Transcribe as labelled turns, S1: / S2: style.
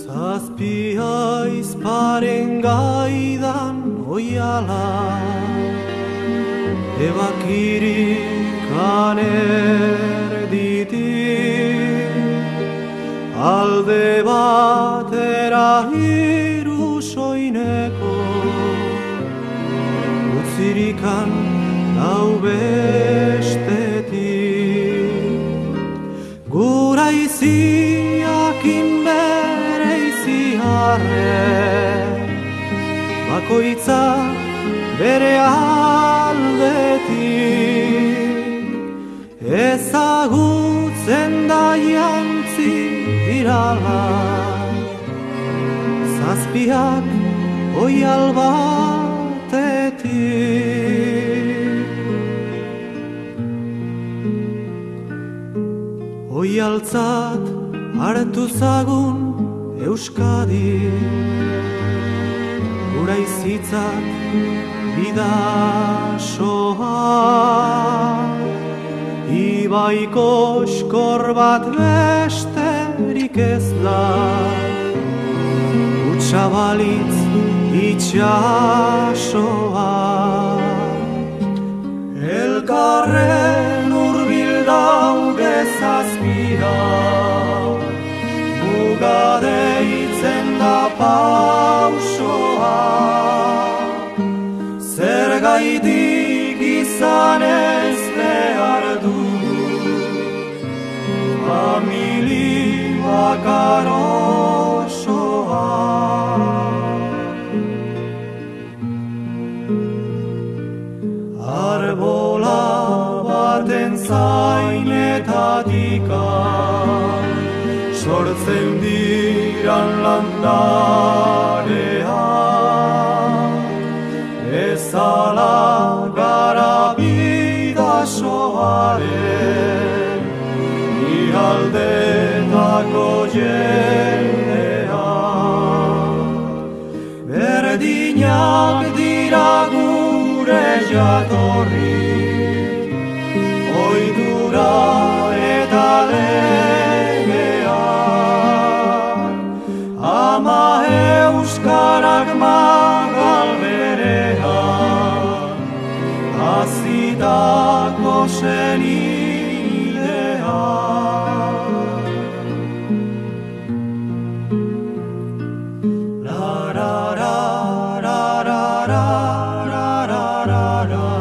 S1: Zazpia izparen gaidan oiala, ebakirik erditik, alde batera hiru soineko, utzirikan lau bestetik, gura iziakin bere iziarre, bakoitza bere aldetik, ezagutzen da jantzi dirala, zazpiak oial batetik. Oialtzat hartu zagun Euskadi, gura izitzak bidasoa, ibaiko oskor bat besterik ez da, utsabalitz itxasoa. Elkarren hurbil daude zazpia, muga deitzen da pausoa, zergaitik izan ez behar du, famili bakar osoa. Arbola baten zainetatika, sortzen diran landareak, bezala gara bidasoaren, ialdetako jendeak, berdinak dira gure jatorri, ohitura eta legeak, ama euskarak magal berean, hazitako senideak. La la la la la la la la la la.